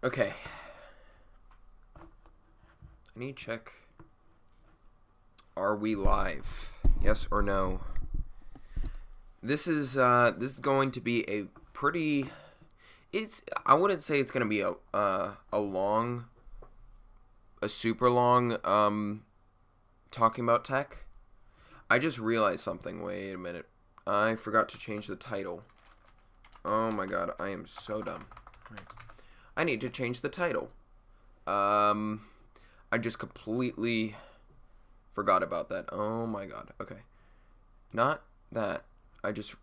Okay. I need to check. Are we live? Yes or no? This is going to be a pretty. I wouldn't say it's gonna be a super long talking about tech. I just realized something. Wait a minute. I forgot to change the title. Oh my god, I am so dumb. I need to change the title. I just completely forgot about that. Oh my god. Okay. Not that. I just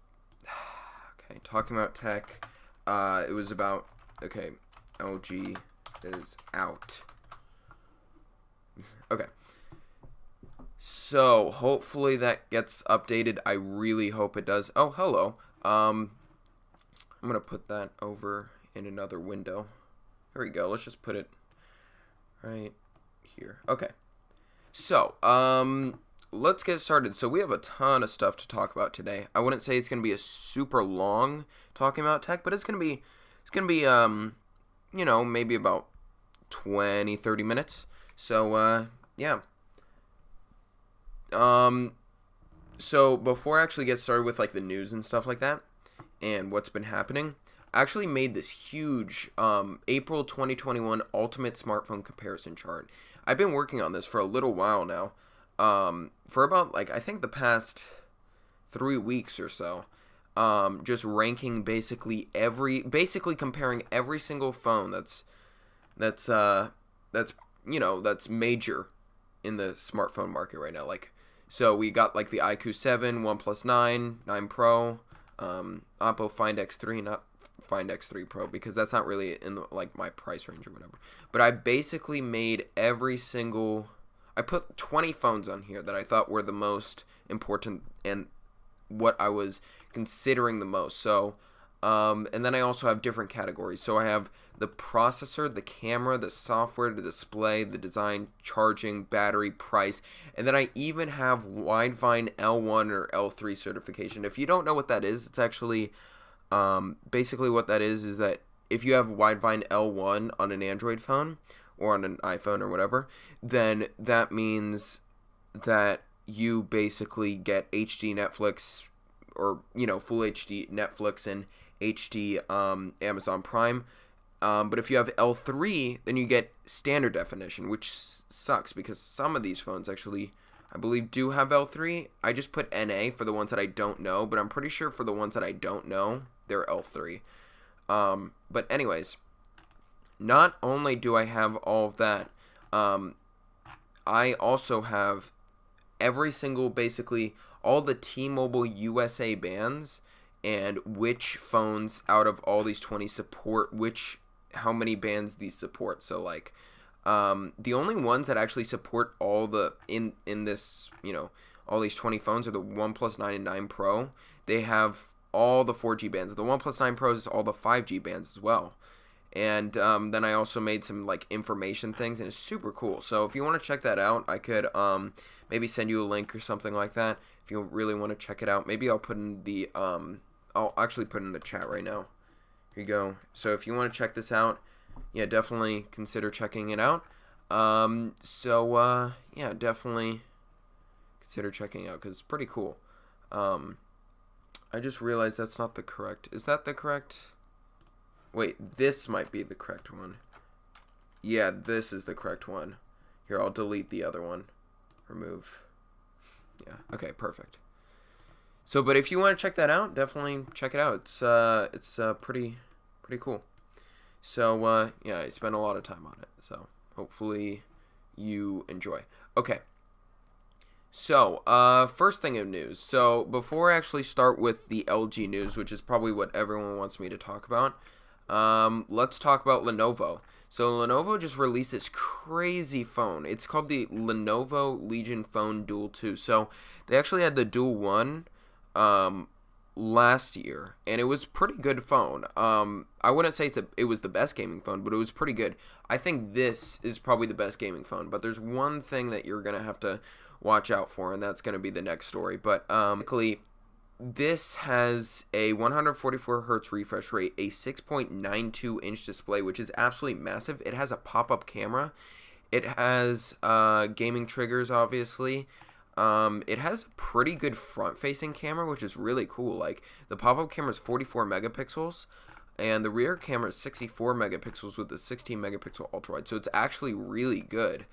okay, talking about tech. It was about okay, LG is out. Okay. So, hopefully that gets updated. I really hope it does. Oh, hello. I'm going to put that over in another window. Here we go. Let's just put it right here. Okay. So, let's get started. So, we have a ton of stuff to talk about today. I wouldn't say it's going to be a super long talking about tech, but it's going to be you know, maybe about 20-30 minutes. So, yeah. So before I actually get started with like the news and stuff like that and what's been happening, I actually made this huge April 2021 ultimate smartphone comparison chart. I've been working on this for a little while now, for about like I think the past 3 weeks or so, just ranking basically comparing every single phone that's that's major in the smartphone market right now. Like, so we got like the iQOO 7, OnePlus 9, 9 Pro, Oppo Find X3, not Find X3 Pro because that's not really in the, like my price range or whatever. But I basically made I put 20 phones on here that I thought were the most important and what I was considering the most. So, and then I also have different categories. So I have the processor, the camera, the software, the display, the design, charging, battery, price, and then I even have Widevine L1 or L3 certification. If you don't know what that is, it's actually basically what that is that if you have Widevine L1 on an Android phone or on an iPhone or whatever, then that means that you basically get HD Netflix or, you know, full HD Netflix and HD Amazon Prime. But if you have L3, then you get standard definition, which sucks because some of these phones actually, I believe, do have L3. I just put NA for the ones that I don't know, but I'm pretty sure for the ones that I don't know, they're L3. But anyways, not only do I have all of that, I also have basically all the T-Mobile USA bands and which phones out of all these 20 support how many bands these support. So like the only ones that actually support all the in this, you know, all these 20 phones are the OnePlus 9 and 9 Pro. They have all the 4G bands. The OnePlus 9 Pro is all the 5G bands as well. And then I also made some like information things, and it's super cool. So if you want to check that out, I could maybe send you a link or something like that if you really want to check it out. Maybe I'll put in the I'll actually put in the chat right now. Here you go. So if you want to check this out, yeah, definitely consider checking it out. Yeah, definitely consider checking it out because it's pretty cool. I just realized that's not the correct. Is that the correct? Wait, this might be the correct one. Yeah, this is the correct one. Here, I'll delete the other one. Remove. Yeah, okay, perfect. So, but if you want to check that out, definitely check it out. It's pretty cool. So, yeah, I spent a lot of time on it. So, hopefully you enjoy. Okay. So, first thing of news. So, before I actually start with the LG news, which is probably what everyone wants me to talk about, let's talk about Lenovo. So Lenovo just released this crazy phone. It's called the Lenovo Legion Phone Duel 2. So they actually had the Duel 1 last year, and it was pretty good phone. I wouldn't say it was the best gaming phone, but it was pretty good. I think this is probably the best gaming phone, but there's one thing that you're going to have to watch out for, and that's going to be the next story. But this has a 144 hertz refresh rate, a 6.92 inch display, which is absolutely massive. It has a pop-up camera. It has gaming triggers, obviously. It has a pretty good front-facing camera, which is really cool. Like, the pop-up camera is 44 megapixels, and the rear camera is 64 megapixels with a 16 megapixel ultra-wide. So it's actually really good,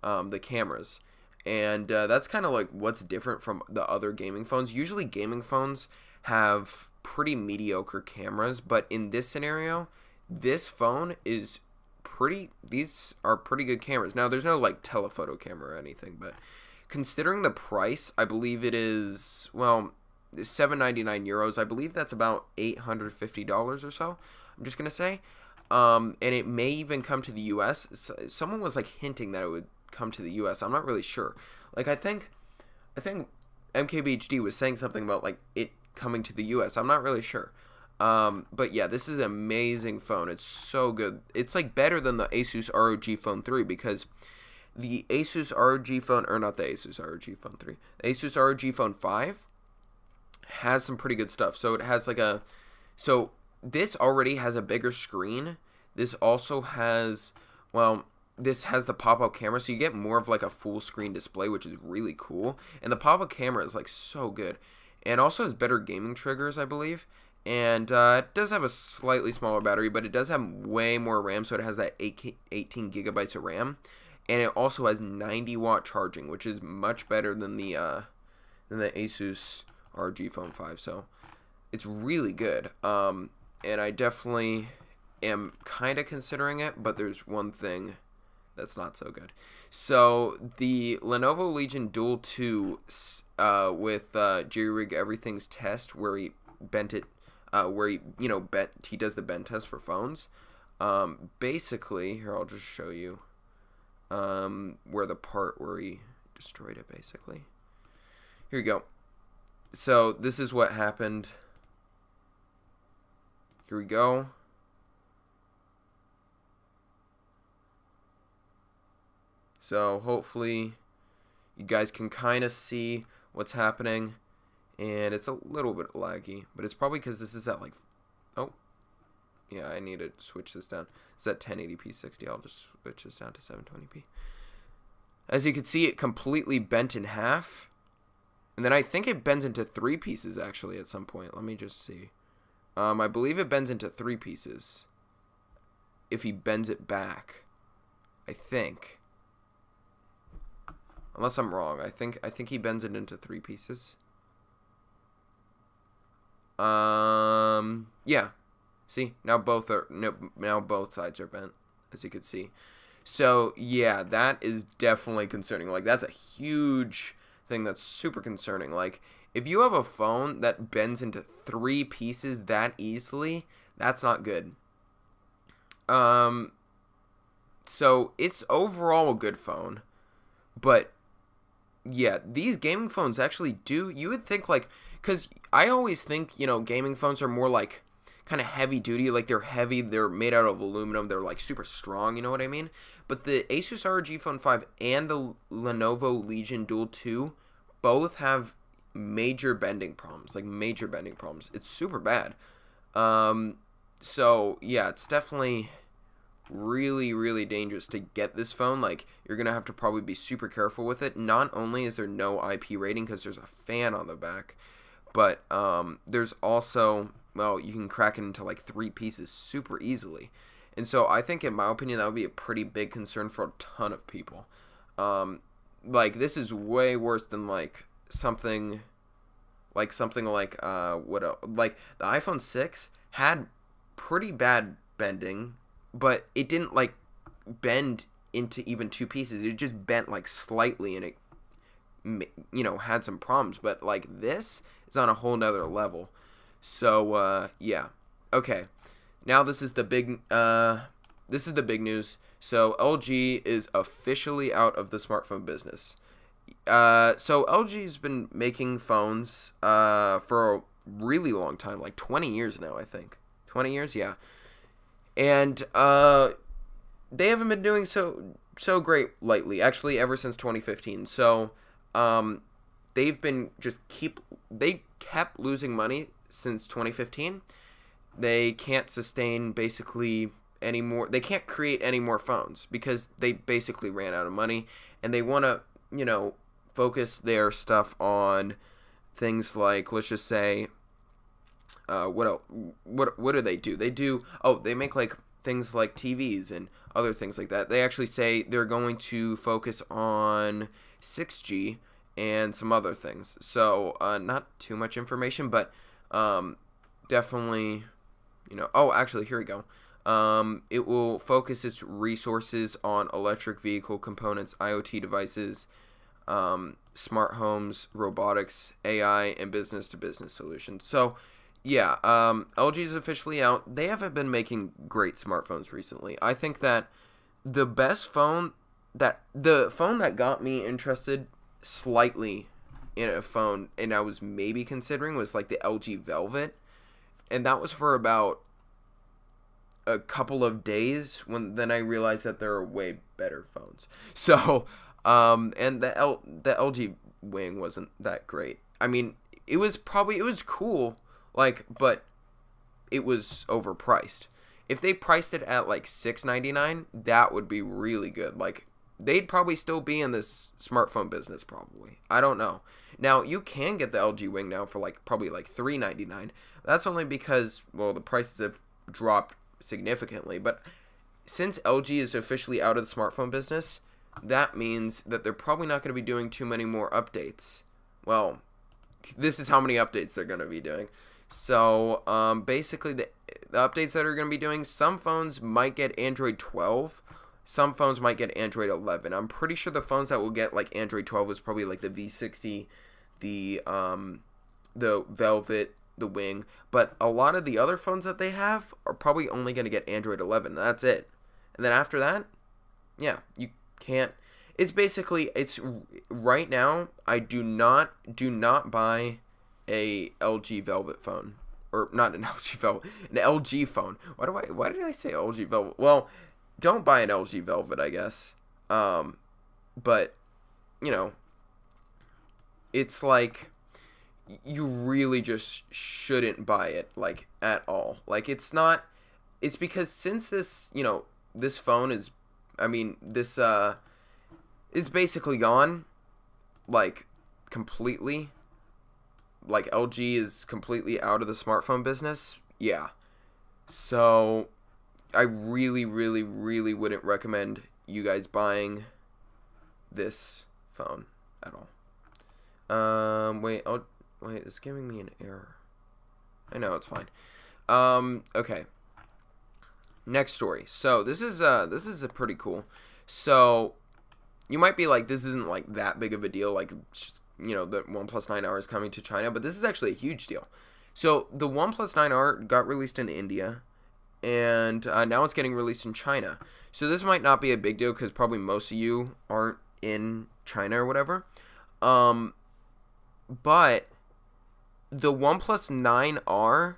the cameras. And that's kind of like what's different from the other gaming phones. Usually gaming phones have pretty mediocre cameras, but in this scenario, this phone is these are pretty good cameras. Now, there's no like telephoto camera or anything, but considering the price, I believe it is, well, €799. I believe that's about $850 or so, I'm just going to say. And it may even come to the US. Someone was like hinting that it would come to the US. I'm not really sure. Like, I think MKBHD was saying something about like it coming to the US. I'm not really sure. But yeah, this is an amazing phone. It's so good. It's like better than the Asus ROG Phone 3, because the Asus ROG Phone, or not the Asus ROG Phone 3, the Asus ROG Phone 5 has some pretty good stuff. So it has like so this already has a bigger screen. This also has, well, this has the pop-up camera, so you get more of like a full screen display, which is really cool. And the pop-up camera is like so good. And also has better gaming triggers, I believe. And it does have a slightly smaller battery, but it does have way more RAM, so it has that 18 gigabytes of RAM. And it also has 90-watt charging, which is much better than the Asus ROG Phone 5. So it's really good. And I definitely am kind of considering it, but there's one thing that's not so good. So the Lenovo Legion Duel 2 with Jerry Everything's test, where he bent it, where he does the bend test for phones. Basically, here, I'll just show you where the part where he destroyed it, basically. Here you go. So this is what happened. Here we go. So hopefully you guys can kind of see what's happening. And it's a little bit laggy, but it's probably because this is at like, oh, yeah, I need to switch this down. It's at 1080p 60. I'll just switch this down to 720p. As you can see, it completely bent in half. And then I think it bends into 3 pieces, actually, at some point. Let me just see. I believe it bends into 3 pieces if he bends it back, I think. Unless I'm wrong. I think he bends it into 3 pieces. Yeah. See, now both sides are bent, as you can see. So yeah, that is definitely concerning. Like, that's a huge thing that's super concerning. Like, if you have a phone that bends into 3 pieces that easily, that's not good. So it's overall a good phone, but yeah, these gaming phones actually do, you would think, like, because I always think, gaming phones are more like kind of heavy duty, like they're heavy, they're made out of aluminum, they're like super strong, you know what I mean? But the Asus ROG Phone 5 and the Lenovo Legion Duel 2 both have major bending problems, It's super bad. So yeah, it's definitely really, really dangerous to get this phone. Like, you're gonna have to probably be super careful with it. Not only is there no IP rating because there's a fan on the back, but there's also, well, you can crack it into like 3 pieces super easily. And so I think, in my opinion, that would be a pretty big concern for a ton of people. Like, this is way worse than like something like like the iPhone 6 had pretty bad bending, but it didn't like bend into even 2 pieces. It just bent like slightly, and it had some problems. But like, this is on a whole nother level. So yeah, okay. Now this is the big news. So LG is officially out of the smartphone business. So LG's been making phones for a really long time, like 20 years now, I think. 20 years, yeah. And they haven't been doing so great lately, actually, ever since 2015. So they've been they kept losing money since 2015. They can't sustain basically any more. They can't create any more phones because they basically ran out of money, and they want to, focus their stuff on things like, let's just say, what else? What do they do? They make like things like TVs and other things like that. They actually say they're going to focus on 6G and some other things. So not too much information, but definitely, actually, here we go. It will focus its resources on electric vehicle components, IoT devices, smart homes, robotics, AI, and business-to-business solutions. So, yeah, LG is officially out. They haven't been making great smartphones recently. I think that the phone that got me interested slightly in a phone, and I was maybe considering, was like the LG Velvet, and that was for about a couple of days. Then I realized that there are way better phones. So, and the LG Wing wasn't that great. I mean, it was cool, but it was overpriced. If they priced it at like $699, that would be really good. Like, they'd probably still be in this smartphone business, probably. I don't know. Now, you can get the LG Wing now for probably $399. That's only because, well, the prices have dropped significantly. But since LG is officially out of the smartphone business, that means that they're probably not going to be doing too many more updates. Well, this is how many updates they're going to be doing. So, basically, the updates that are going to be doing, some phones might get Android 12. Some phones might get Android 11. I'm pretty sure the phones that will get Android 12 was probably the V60, the Velvet, the Wing. But a lot of the other phones that they have are probably only going to get Android 11. That's it. And then after that, yeah, you can't. It's right now, I do not buy a LG Velvet phone. Or not an LG Velvet, an LG phone. Why did I say LG Velvet? Well, don't buy an LG Velvet, I guess. But, it's you really just shouldn't buy it, at all. It's because since this, this phone is, this, is basically gone, completely. LG is completely out of the smartphone business. Yeah. So, I really, really, really wouldn't recommend you guys buying this phone at all. Wait, it's giving me an error. I know, it's fine. Okay. Next story. So, this is a pretty cool. So, you might be like, this isn't that big of a deal, just, the OnePlus 9R is coming to China, but this is actually a huge deal. So, the OnePlus 9R got released in India, and now it's getting released in China. So this might not be a big deal because probably most of you aren't in China or whatever. But the OnePlus 9R,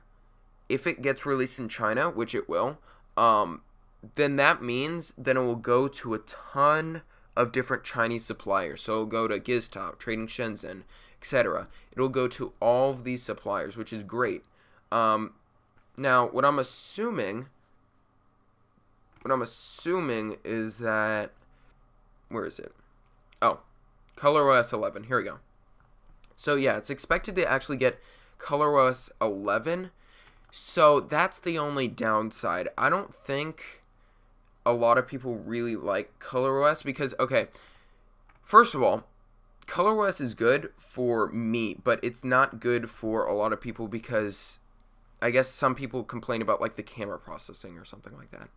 if it gets released in China, which it will, then that means it will go to a ton of different Chinese suppliers. So it'll go to Giztop, Trading Shenzhen, etc. It'll go to all of these suppliers, which is great. Now, what I'm assuming is that, where is it? Oh, ColorOS 11. Here we go. So yeah, it's expected to actually get ColorOS 11. So that's the only downside. I don't think a lot of people really like ColorOS because, okay, first of all, ColorOS is good for me, but it's not good for a lot of people because I guess some people complain about the camera processing or something like that.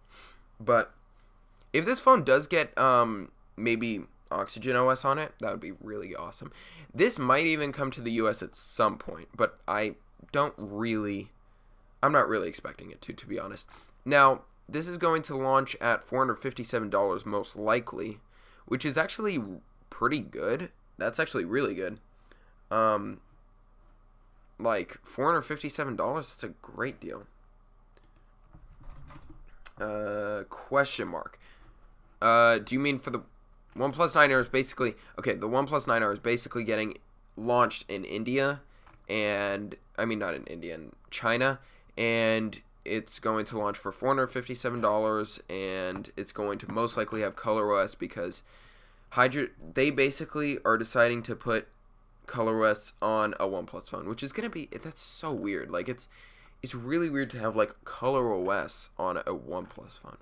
But if this phone does get maybe Oxygen OS on it, that would be really awesome. This might even come to the US at some point, but I'm not really expecting it to be honest. Now, this is going to launch at $457 most likely, which is actually pretty good. That's actually really good. $457, that's a great deal. Question mark. Do you mean for the OnePlus 9R is basically, okay, the OnePlus 9R is basically getting launched in India, and I mean not in India, in China, and it's going to launch for $457, and it's going to most likely have ColorOS because they basically are deciding to put ColorOS on a OnePlus phone, which is gonna be, that's so weird. Like it's really weird to have like ColorOS on a OnePlus phone.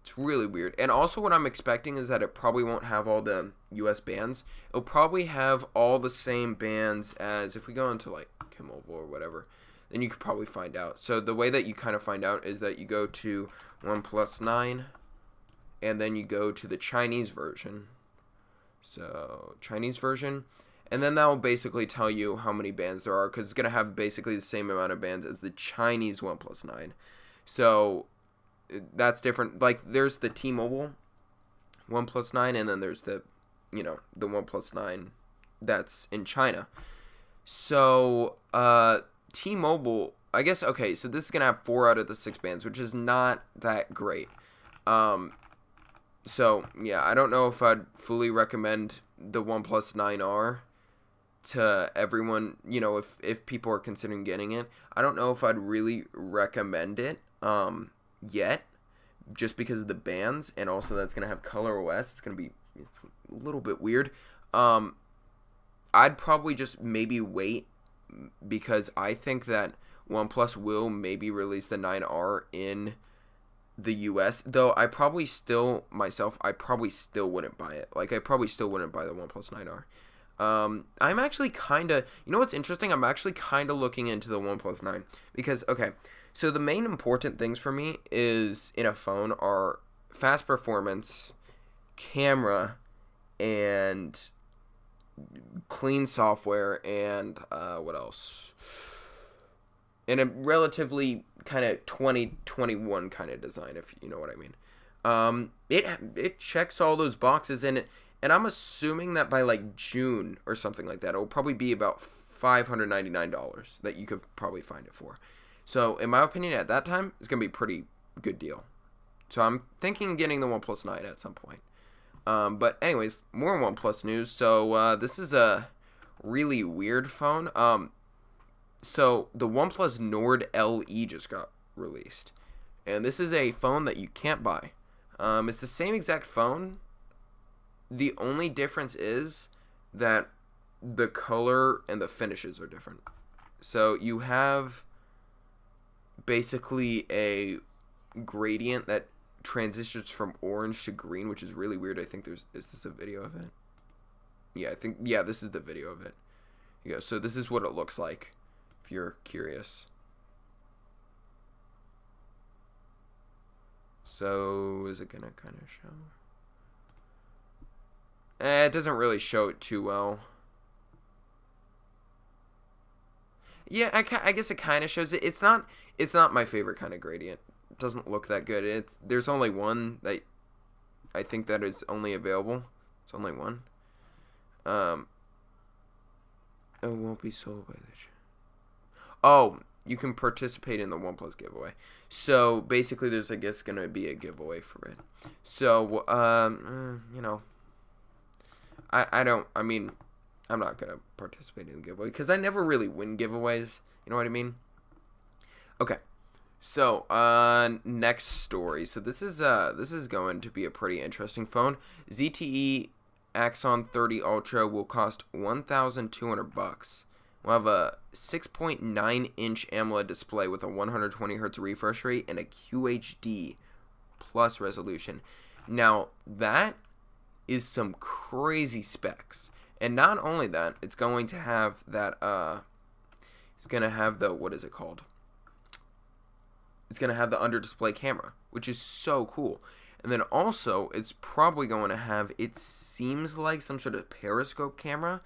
It's really weird. And also what I'm expecting is that it probably won't have all the US bands. It'll probably have all the same bands as, if we go into like K-Mobile or whatever, then you could probably find out. So the way that you kind of find out is that you go to OnePlus 9 and then you go to the Chinese version. So Chinese version, and then that will basically tell you how many bands there are, because it's going to have basically the same amount of bands as the Chinese OnePlus 9. So that's different. Like there's the T-Mobile OnePlus 9, and then there's the, the OnePlus 9 that's in China. So T-Mobile, I guess, okay, so this is going to have 4 out of the 6 bands, which is not that great. So, yeah, I don't know if I'd fully recommend the OnePlus 9R to everyone, if people are considering getting it. I don't know if I'd really recommend it yet, just because of the bands, and also that's going to have ColorOS. It's a little bit weird. I'd probably just maybe wait, because I think that OnePlus will maybe release the 9R in the US, though I probably still wouldn't buy it. Like I probably still wouldn't buy the OnePlus 9R. I'm actually kind of, what's interesting? I'm actually kind of looking into the OnePlus 9 because, okay, so the main important things for me is in a phone are fast performance, camera, and clean software, and what else? And a relatively kind of 2021 kind of design, if you know what I mean. It checks all those boxes, and I'm assuming that by like June or something like that, it will probably be about $599 that you could probably find it for. So in my opinion, at that time, it's gonna be a pretty good deal. So I'm thinking of getting the OnePlus 9 at some point. But anyways, more OnePlus news. So this is a really weird phone. So the OnePlus Nord LE just got released, and this is a phone that you can't buy. It's the same exact phone. The only difference is that the color and the finishes are different. So you have basically a gradient that transitions from orange to green, which is really weird. I think is this a video of it? Yeah, this is the video of it. Yeah, so this is what it looks like, if you're curious. So is it gonna kind of show? It doesn't really show it too well. Yeah, I guess it kind of shows it. It's not my favorite kind of gradient. It doesn't look that good. There's only one that I think that is only available. It's only one. It won't be sold by the... Oh, you can participate in the OnePlus giveaway. So basically, there's, I guess, gonna be a giveaway for it. So I'm not gonna participate in the giveaway because I never really win giveaways. You know what I mean? Okay. So next story. So this is going to be a pretty interesting phone. ZTE Axon 30 Ultra will cost $1,200. We'll have a 6.9-inch AMOLED display with a 120 Hz refresh rate and a QHD plus resolution. Now that is some crazy specs. And not only that, it's going to have that, it's going to have the, what is it called? It's going to have the under-display camera, which is so cool. And then also, it's probably going to have, it seems like some sort of periscope camera,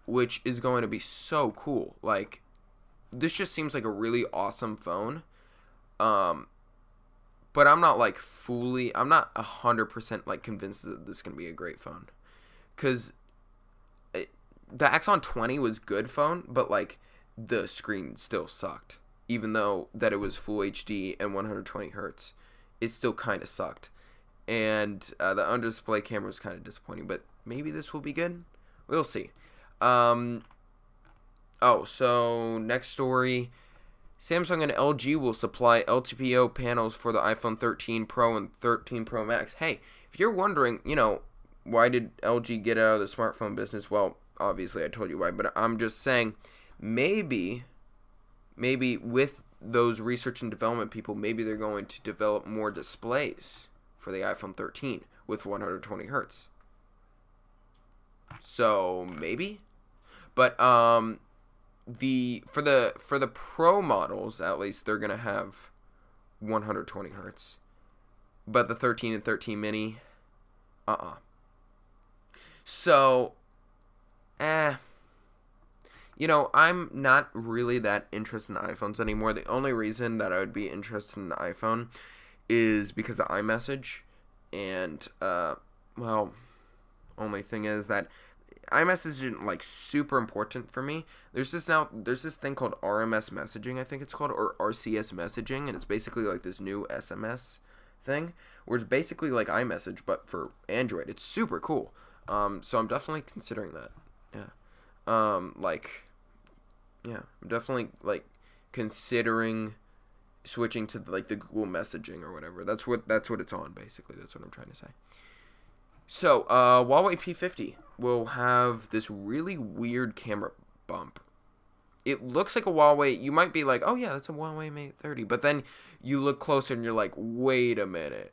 which is going to be so cool. Like, this just seems like a really awesome phone. But I'm not like I'm not 100% like convinced that this is going to be a great phone. Because the Axon 20 was good phone, but like the screen still sucked. Even though that it was full HD and 120 Hertz, it still kind of sucked. And the under-display camera was kind of disappointing, but maybe this will be good. We'll see. Oh, so next story. Samsung and LG will supply LTPO panels for the iPhone 13 Pro and 13 Pro Max. Hey, if you're wondering, why did LG get out of the smartphone business? Well, obviously I told you why, but I'm just saying maybe with those research and development people, maybe they're going to develop more displays for the iPhone 13 with 120 hertz. So maybe, but for the Pro models, at least, they're gonna have 120 hertz, but the 13 and 13 mini, So, I'm not really that interested in iPhones anymore. The only reason that I would be interested in an iPhone is because of iMessage, and only thing is that iMessage isn't like super important for me. There's this thing called RMS messaging, I think it's called, or RCS messaging, and it's basically like this new SMS thing where it's basically like iMessage but for Android. It's super cool. So I'm definitely considering that. Yeah. I'm definitely like considering switching to like the Google messaging or whatever. That's what it's on, basically. That's what I'm trying to say. So, Huawei P50 will have this really weird camera bump. It looks like a Huawei. You might be like, oh yeah, that's a Huawei Mate 30. But then you look closer and you're like, wait a minute.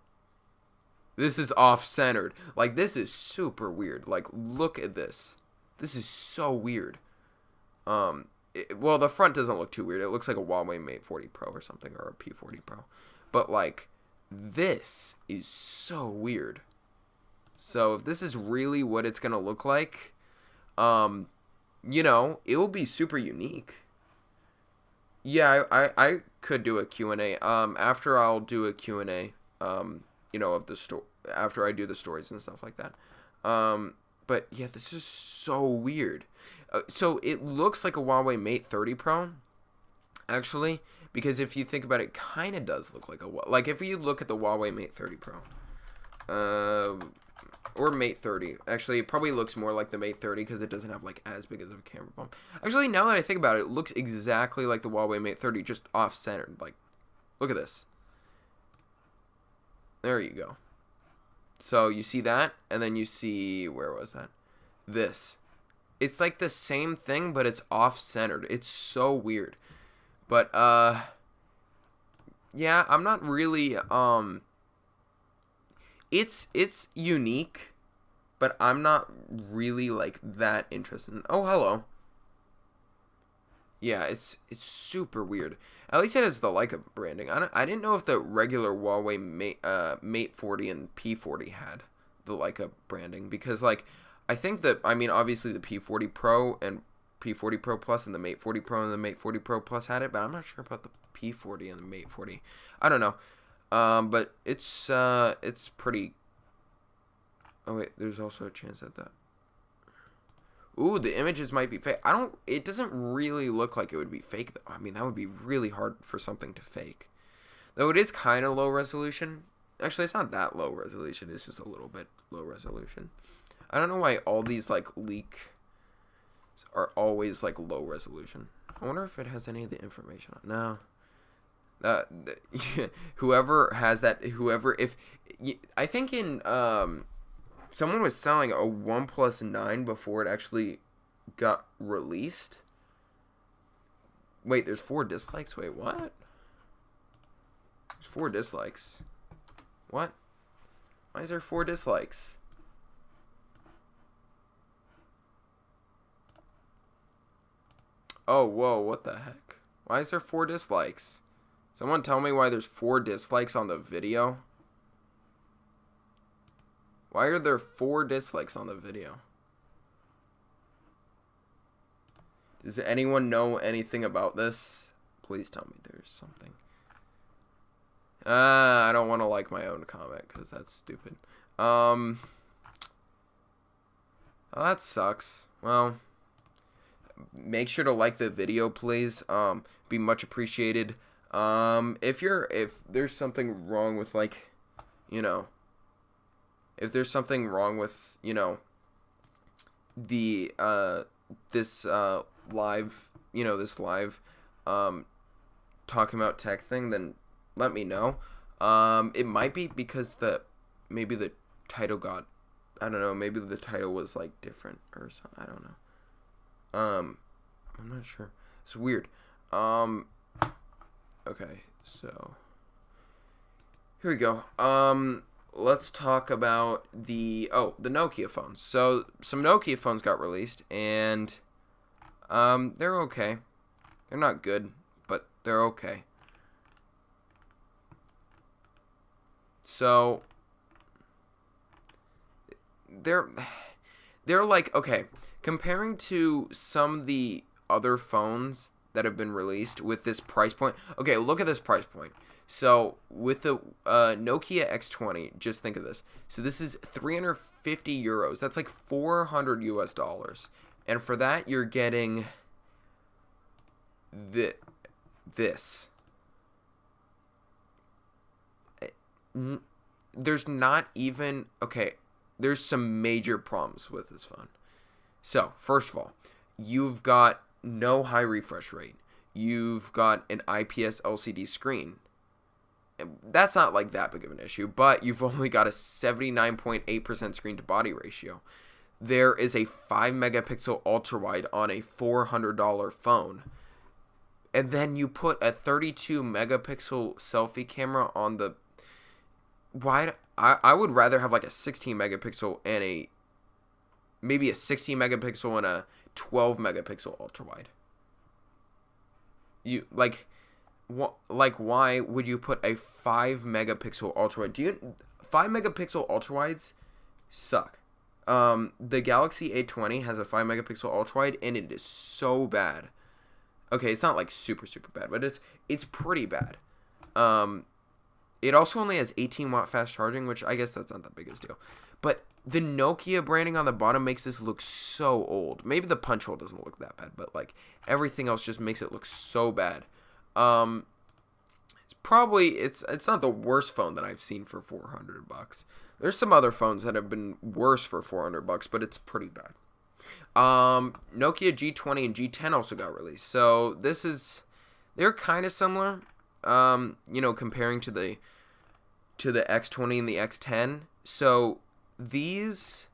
This is off-centered. Like, this is super weird. Like, look at this. This is so weird. Well, the front doesn't look too weird. It looks like a Huawei Mate 40 Pro or something, or a P40 Pro. But, like, this is so weird. So if this is really what it's going to look like, it will be super unique. Yeah, I could do a Q&A. After I'll do a Q&A, of the after I do the stories and stuff like that. But yeah, this is so weird. So it looks like a Huawei Mate 30 Pro, actually, because if you think about it, it kind of does look like if you look at the Huawei Mate 30 Pro, or Mate 30. Actually, it probably looks more like the Mate 30 because it doesn't have like as big as a camera bump. Actually, now that I think about it, it looks exactly like the Huawei Mate 30, just off-centered. Like, look at this. There you go. So you see that, and then you see, where was that? This. It's like the same thing, but it's off-centered. It's so weird. But, yeah, I'm not really, it's unique, but I'm not really, like, that interested in. Oh, hello. Yeah, it's super weird. At least it has the Leica branding. I didn't know if the regular Huawei Mate 40 and P40 had the Leica branding, because, like, I think that, obviously the P40 Pro and P40 Pro Plus and the Mate 40 Pro and the Mate 40 Pro Plus had it, but I'm not sure about the P40 and the Mate 40. I don't know. But it's pretty. Oh wait, there's also a chance that. Ooh, the images might be fake. It doesn't really look like it would be fake, though. That would be really hard for something to fake. Though it is kind of low resolution. Actually, it's not that low resolution. It's just a little bit low resolution. I don't know why all these, like, leaks are always, like, low resolution. I wonder if it has any of the information on. No. Whoever has that, I think in, someone was selling a OnePlus 9 before it actually got released. Wait, there's 4 dislikes? Wait, what? There's 4 dislikes. What? Why is there 4 dislikes? Oh, whoa, what the heck? Why is there 4 dislikes? Someone tell me why there's 4 dislikes on the video. Why are there 4 dislikes on the video? Does anyone know anything about this? Please tell me there's something. I don't want to like my own comment because that's stupid. Oh, that sucks. Well, make sure to like the video, please. Be much appreciated. If there's something wrong with, like, if there's something wrong with, the this live this live talking about tech thing, then let me know. It might be because maybe the title got, I don't know, maybe the title was like different or something. I don't know. I'm not sure. It's weird. Okay, so here we go. Let's talk about the Nokia phones. So some Nokia phones got released, and they're okay. They're not good, but they're okay. So they're like, okay, comparing to some of the other phones that have been released with this price point. Okay, look at this price point. So with the Nokia X20, just think of this. So this is 350 euros. That's like $400 US. And for that, you're getting this. There's not even, okay, there's some major problems with this phone. So, first of all, you've got no high refresh rate. You've got an IPS LCD screen. That's not like that big of an issue, but you've only got a 79.8% screen to body ratio. There is a 5 megapixel ultra wide on a $400 phone. And then you put a 32 megapixel selfie camera on the I would rather have like a 16 megapixel and maybe a 16 megapixel and a 12 megapixel ultra wide. Why would you put a 5 megapixel ultra wide? 5 megapixel ultra wides suck. The Galaxy A20 has a 5 megapixel ultra wide, and it is so bad. Okay, it's not like super bad, but it's pretty bad. It also only has 18 watt fast charging, which I guess that's not the biggest deal. But the Nokia branding on the bottom makes this look so old. Maybe the punch hole doesn't look that bad, but like everything else just makes it look so bad. It's not the worst phone that I've seen for $400. There's some other phones that have been worse for $400, but it's pretty bad. Nokia G20 and G10 also got released. So they're kind of similar. Comparing to the X20 and the X10. So these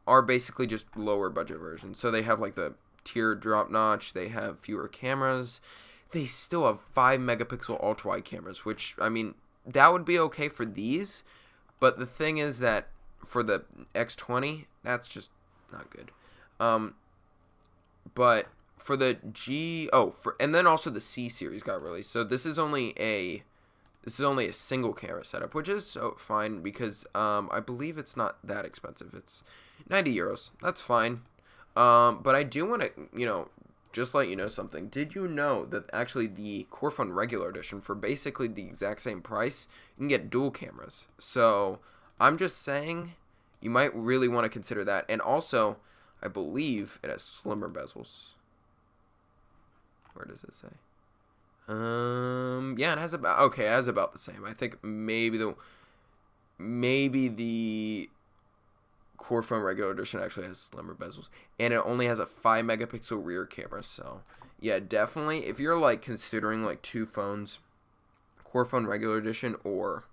are basically just lower budget versions. So they have like the teardrop notch. They have fewer cameras. They still have 5 megapixel ultra wide cameras, which, I mean, that would be okay for these. But the thing is that for the X20, that's just not good. But for the and then also the C series got released. So this is only a single camera setup, which is fine because I believe it's not that expensive. It's 90 euros. That's fine. But I do want to, just let you know something. Did you know that actually the Core Phone Regular Edition, for basically the exact same price, you can get dual cameras? So I'm just saying you might really want to consider that. And also, I believe it has slimmer bezels. Where does it say? Yeah, it has about the same. I think maybe the Core Phone Regular Edition actually has slimmer bezels, and it only has a 5 megapixel rear camera. So yeah, definitely if you're like considering like two phones, Core Phone Regular Edition or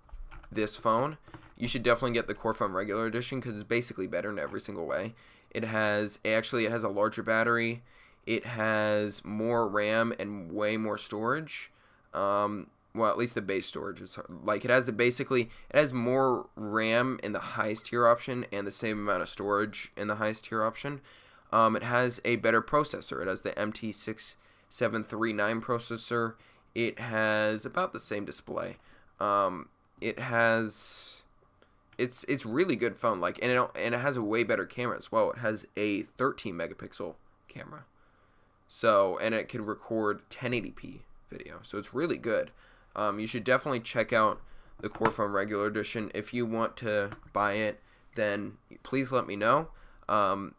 this phone, you should definitely get the Core Phone Regular Edition because it's basically better in every single way. It has a larger battery. It has more RAM and way more storage. Well, at least the base storage is like it has more RAM in the highest tier option and the same amount of storage in the highest tier option. It has a better processor. It has the MT6739 processor. It has about the same display. It's really good phone. Like and it has a way better camera as well. It has a 13 megapixel camera. So, and it can record 1080p video. So it's really good. You should definitely check out the Core Phone Regular Edition. If you want to buy it, then please let me know. Yeah.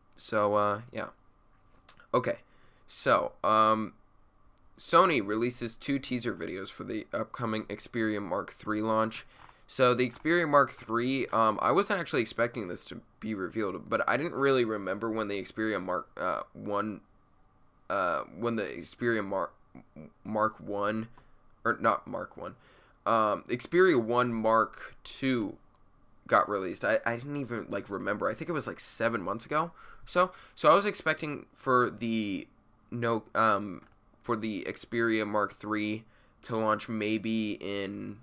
Okay. So, Sony releases 2 teaser videos for the upcoming Xperia Mark III launch. So the Xperia Mark III, I wasn't actually expecting this to be revealed, but I didn't really remember when the Xperia Mark 1 when the Xperia Mark 1, or not Mark 1, Xperia 1 Mark 2 got released. I didn't even like remember. I think it was like 7 months ago. So I was expecting for the Xperia Mark 3 to launch maybe in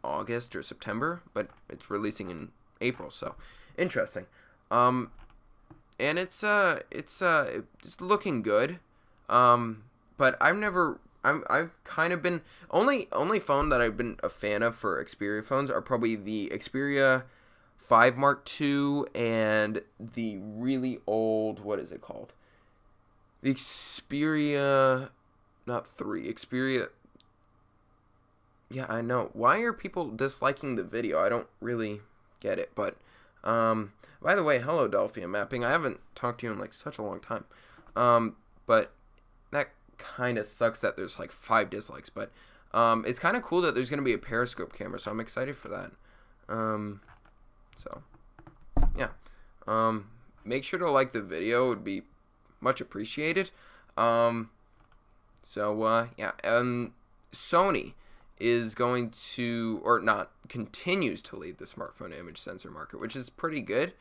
August or September, but it's releasing in April. So interesting. And it's looking good. But I've kind of been only phone that I've been a fan of for Xperia phones are probably the Xperia 5 Mark II and the really old, what is it called? The Xperia, not 3, Xperia. Yeah, I know. Why are people disliking the video? I don't really get it. But by the way, hello Delphia Mapping. I haven't talked to you in like such a long time. But that kind of sucks that there's like 5 dislikes, but it's kind of cool that there's going to be a periscope camera, so I'm excited for that. So yeah, make sure to like the video. It would be much appreciated. Yeah, Sony is going to, or not, continues to lead the smartphone image sensor market, which is pretty good.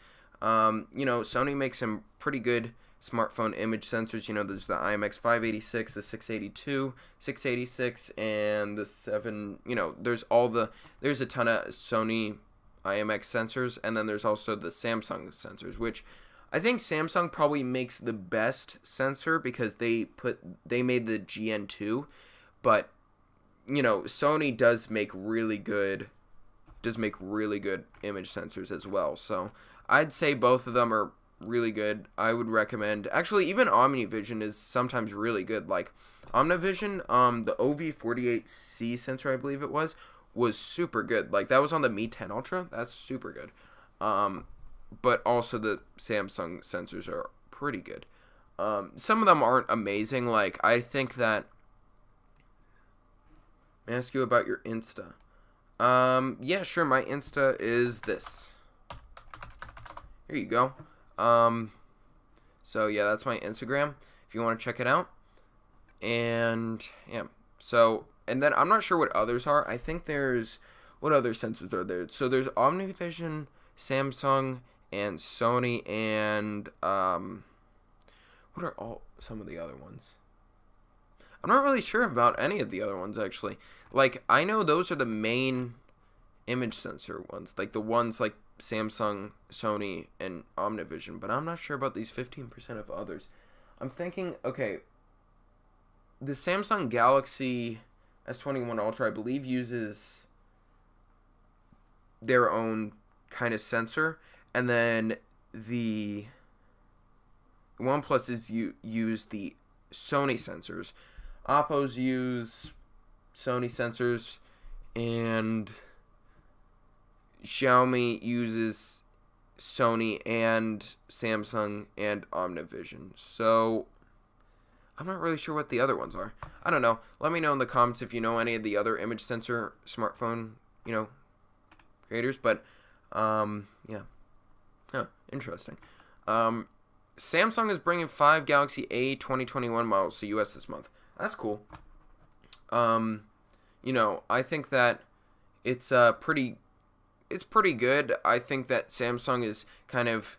Sony makes some pretty good smartphone image sensors. There's the IMX586, the 682, 686, and the 7. There's a ton of Sony IMX sensors, and then there's also the Samsung sensors, which I think Samsung probably makes the best sensor because they made the GN2, but Sony does make really good image sensors as well. So I'd say both of them are really good. I would recommend, actually, even OmniVision is sometimes really good. Like OmniVision, the OV48C sensor, I believe it was super good. Like that was on the Mi 10 Ultra. That's super good. But also the Samsung sensors are pretty good. Some of them aren't amazing. Like I think that, may I ask you about your Insta? Yeah, sure. My Insta is this. Here you go. So yeah, that's my Instagram if you want to check it out. And yeah, so, and then I'm not sure what others are. I think what other sensors are there? So there's OmniVision, Samsung, and Sony, and what are some of the other ones? I'm not really sure about any of the other ones, actually. Like, I know those are the main image sensor ones, like the ones like Samsung, Sony, and OmniVision, but I'm not sure about these 15% of others. I'm thinking, okay, the Samsung Galaxy S21 Ultra, I believe, uses their own kind of sensor, and then the OnePlus use the Sony sensors. Oppo's use Sony sensors, and Xiaomi uses Sony and Samsung and OmniVision. So I'm not really sure what the other ones are. I don't know. Let me know in the comments if you know any of the other image sensor smartphone, creators. But yeah. Huh, interesting. Samsung is bringing 5 Galaxy A 2021 models to US this month. That's cool. I think that it's pretty good. I think that Samsung is kind of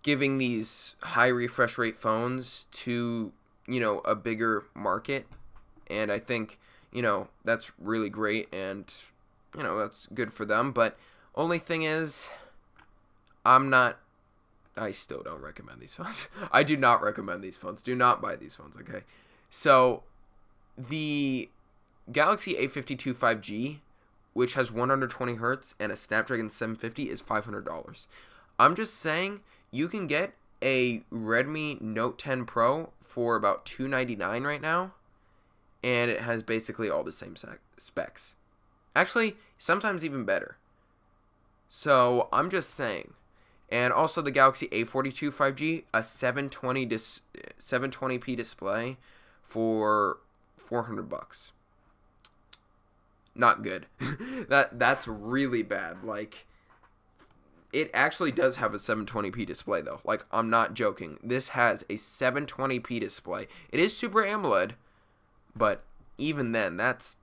giving these high refresh rate phones to, a bigger market, and I think, that's really great, and that's good for them. But only thing is, I still don't recommend these phones. I do not recommend these phones. Do not buy these phones, okay? So, the Galaxy A52 5G, which has 120 hertz and a Snapdragon 750, is $500. I'm just saying, you can get a Redmi Note 10 Pro for about $299 right now, and it has basically all the same specs. Actually, sometimes even better. So, I'm just saying. And also the Galaxy A42 5G, a 720p display for $400. Not good. That's really bad. Like, it actually does have a 720p display though. Like, I'm not joking. This has a 720p display. It is Super AMOLED, but even then, that's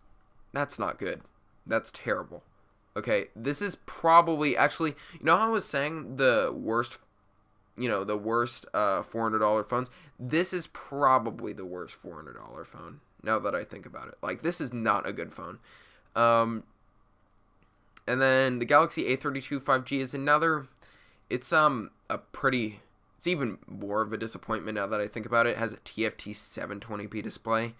not good. That's terrible. Okay, this is probably actually, you know how I was saying the worst $400 phones? This is probably the worst $400 phone, now that I think about it. Like, this is not a good phone. And then the Galaxy A32 5G is another. It's it's even more of a disappointment now that I think about it. It has a TFT 720p display.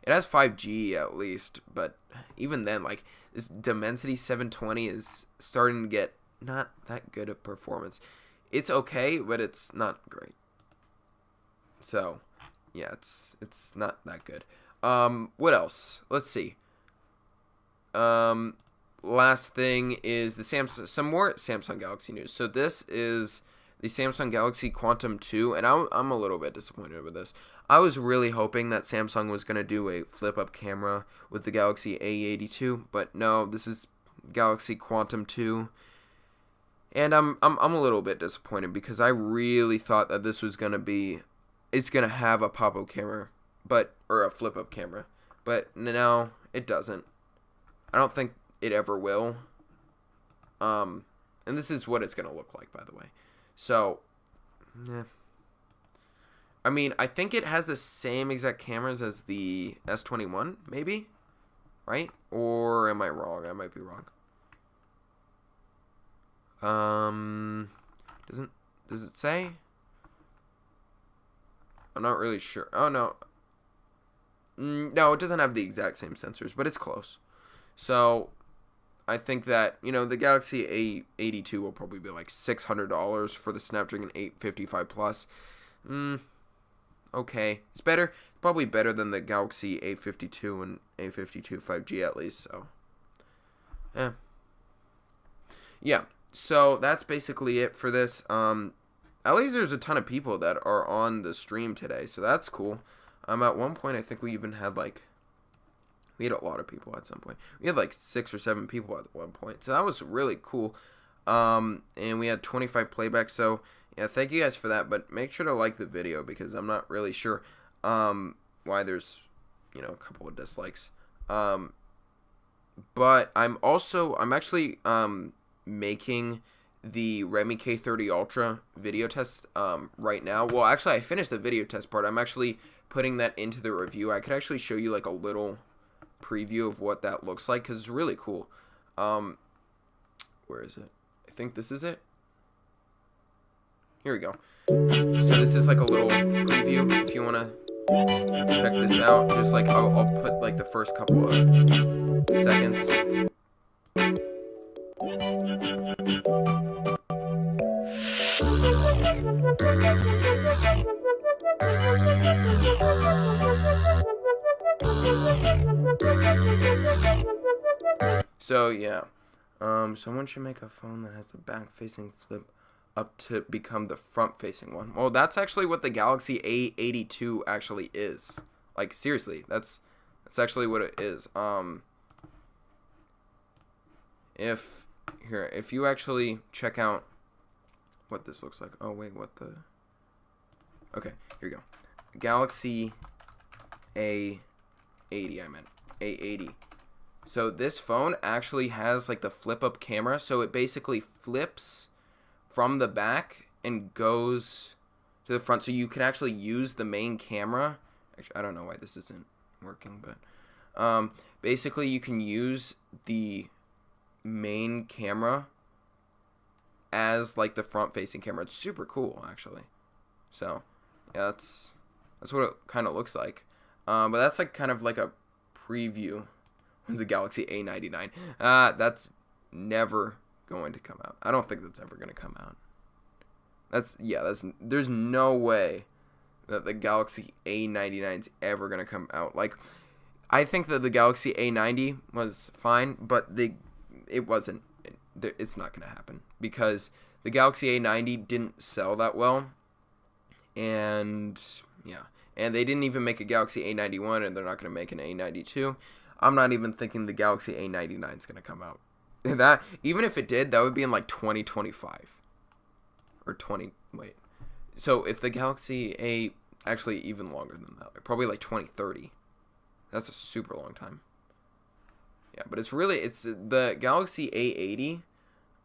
It has 5G at least, but even then, like, this Dimensity 720 is starting to get not that good at performance. It's okay, but it's not great. So, yeah, it's not that good. What else? Let's see. Last thing is some more Samsung Galaxy news. So this is the Samsung Galaxy Quantum 2, and I'm a little bit disappointed with this. I was really hoping that Samsung was going to do a flip-up camera with the Galaxy A82, but no, this is Galaxy Quantum 2. And I'm a little bit disappointed because I really thought that this was going to have a pop-up camera, or a flip-up camera. But no, it doesn't. I don't think it ever will. And this is what it's going to look like, by the way. So, I mean, I think it has the same exact cameras as the S21, maybe? Right? Or am I wrong? I might be wrong. Does it say? I'm not really sure. Oh, no. No, it doesn't have the exact same sensors, but it's close. So, I think that, the Galaxy A82 will probably be like $600 for the Snapdragon 855 Plus. Okay. It's better. Probably better than the Galaxy A52 and A52 5G at least, so. Yeah. So, that's basically it for this. At least there's a ton of people that are on the stream today, so that's cool. At one point, I think we even had we had a lot of people at some point. We had 6 or 7 people at one point. So that was really cool. And we had 25 playbacks. So, yeah, thank you guys for that. But make sure to like the video because I'm not really sure why there's, a couple of dislikes. But I'm actually making the Redmi K30 Ultra video test right now. Well, actually, I finished the video test part. I'm actually putting that into the review. I could actually show you a little preview of what that looks like because it's really cool. Where is it? I think this is it. Here we go. So this is a little preview if you want to check this out. Just I'll put the first couple of seconds. So yeah, someone should make a phone that has the back-facing flip up to become the front-facing one. Well, that's actually what the Galaxy A82 actually is. Seriously, that's actually what it is. If you actually check out what this looks like. Oh wait, okay, here we go. Galaxy A80, I meant A80. So this phone actually has the flip-up camera, so it basically flips from the back and goes to the front, so you can actually use the main camera. Actually, I don't know why this isn't working, but basically you can use the main camera as the front-facing camera. It's super cool, actually. So yeah, that's what it kind of looks like. But that's kind of a preview. The Galaxy A99. That's never going to come out. I don't think that's ever going to come out. There's no way that the Galaxy A99 is ever going to come out. I think that the Galaxy A90 was fine, but it wasn't. It's not going to happen because the Galaxy A90 didn't sell that well, and yeah, and they didn't even make a Galaxy A91, and they're not going to make an A92. I'm not even thinking the Galaxy A99 is going to come out. That, even if it did, that would be in like 2025 or 20. Wait. So if the Galaxy A, actually even longer than that, like probably like 2030. That's a super long time. Yeah, but it's the Galaxy A80.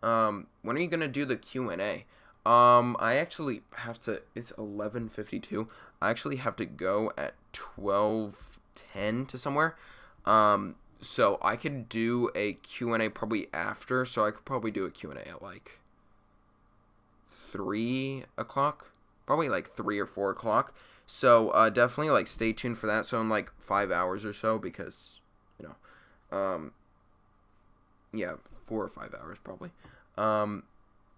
When are you gonna do the Q&A? I actually have to. It's 11:52. I actually have to go at 12:10 to somewhere. So I could do a Q&A probably after. So I could probably do a Q&A at like 3 o'clock, probably like 3 or 4 o'clock. So definitely like stay tuned for that. So in like 5 hours or so, because yeah, 4 or 5 hours probably.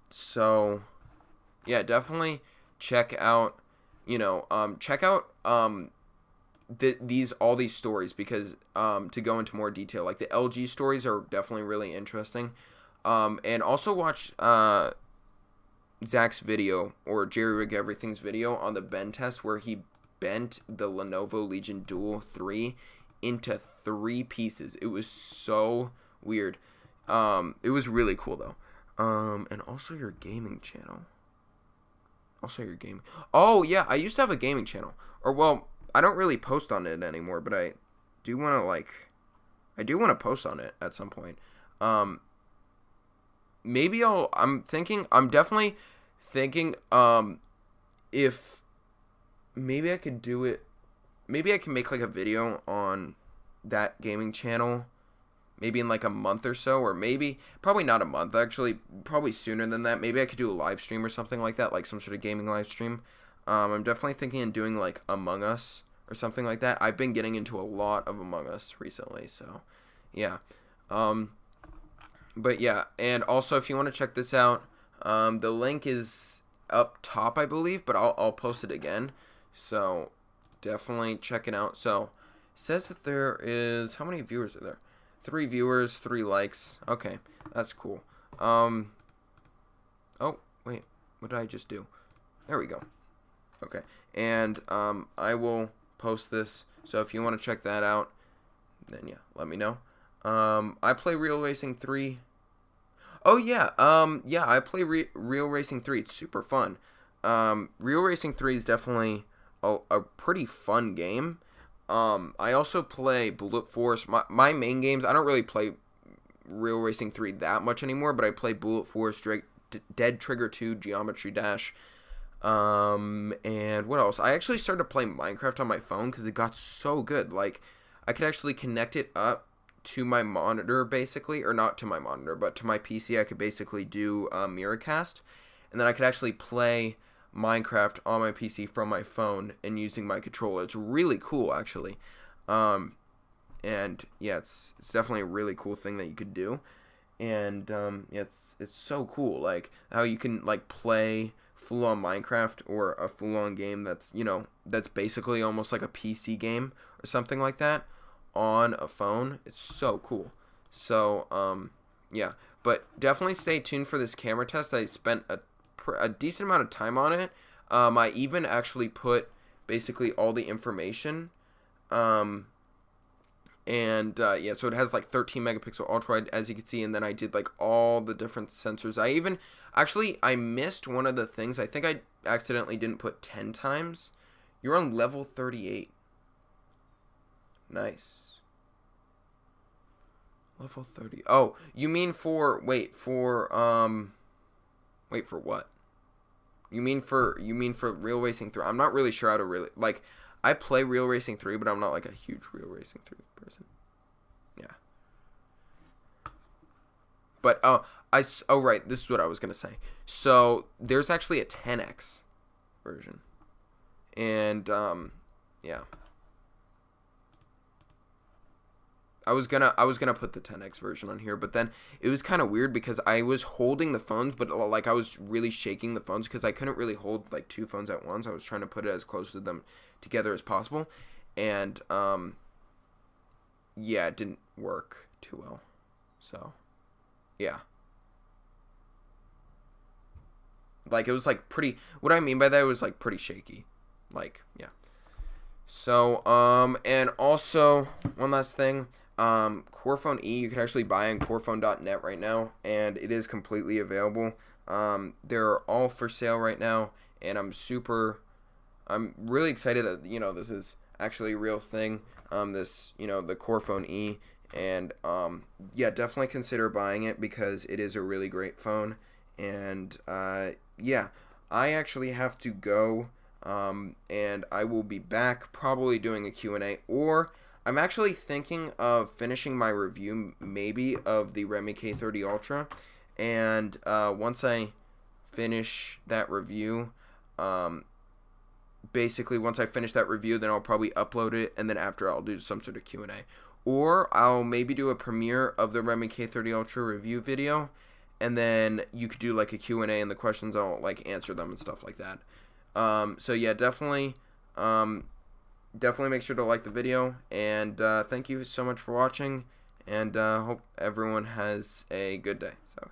So yeah, definitely check out all these stories, because to go into more detail, like the LG stories are definitely really interesting. And also watch Zach's video, or Jerry Rig Everything's video on the bend test, where he bent the Lenovo Legion Duel 3 into 3 pieces. It was so weird. It was really cool though. And also your gaming channel. Oh yeah, I used to have a gaming channel. Or well, I don't really post on it anymore, but I do want to post on it at some point. Maybe I'm definitely thinking if maybe I could do it, maybe I can make like a video on that gaming channel maybe in like a month or so, or maybe probably not a month, actually probably sooner than that. Maybe I could do a live stream or something like that, like some sort of gaming live stream. I'm definitely thinking of doing like Among Us or something like that. I've been getting into a lot of Among Us recently, so yeah. But yeah, and also if you want to check this out, the link is up top, I believe, but I'll post it again. So definitely check it out. So it says that there is, how many viewers are there? 3 viewers, 3 likes. Okay, that's cool. Oh wait, what did I just do? There we go. Okay, and I will post this. So if you want to check that out, then yeah, let me know. I play Real Racing 3. Oh yeah, yeah, I play Real Racing 3. It's super fun. Real Racing 3 is definitely a pretty fun game. I also play Bullet Force. My main games, I don't really play Real Racing 3 that much anymore, but I play Bullet Force, Dead Trigger 2, Geometry Dash, and what else? I actually started playing Minecraft on my phone because it got so good. Like, I could actually connect it up to my monitor, basically, or not to my monitor, but to my PC. I could basically do Miracast, and then I could actually play Minecraft on my PC from my phone and using my controller. It's really cool, actually. And yeah, it's definitely a really cool thing that you could do. And yeah, it's so cool, like how you can like play full on Minecraft, or a full on game that's, that's basically almost like a PC game or something like that on a phone. It's so cool. So yeah, but definitely stay tuned for this camera test. I spent a decent amount of time on it. I even actually put basically all the information, and yeah, so it has like 13 megapixel ultra wide, as you can see, and then I did like all the different sensors. I missed one of the things. I think I accidentally didn't put 10 times. You're on level 38. Nice. Level 30. Oh, you mean wait for what? You mean for Real Racing 3? I'm not really sure how to really, like, I play Real Racing 3, but I'm not like a huge Real Racing 3 person. Yeah. But right, this is what I was going to say. So, there's actually a 10X version. And yeah. I was gonna put the 10X version on here, but then it was kind of weird because I was holding the phones, but like I was really shaking the phones because I couldn't really hold like 2 phones at once. I was trying to put it as close to them together as possible, and yeah, it didn't work too well. So yeah, like it was like pretty. What I mean by that, it was like pretty shaky. Like yeah. So and also one last thing. Corephone E, you can actually buy on corephone.net right now, and it is completely available. They're all for sale right now, and I'm really excited that, this is actually a real thing. The Corephone E, and yeah, definitely consider buying it because it is a really great phone. And yeah, I actually have to go, and I will be back probably doing a Q&A, or I'm actually thinking of finishing my review maybe of the Redmi K30 Ultra, and once I finish that review, basically once I finish that review, then I'll probably upload it, and then after I'll do some sort of Q&A. Or I'll maybe do a premiere of the Redmi K30 Ultra review video, and then you could do like a Q&A, and the questions I'll like answer them and stuff like that. So yeah, definitely make sure to like the video, and thank you so much for watching, and hope everyone has a good day. So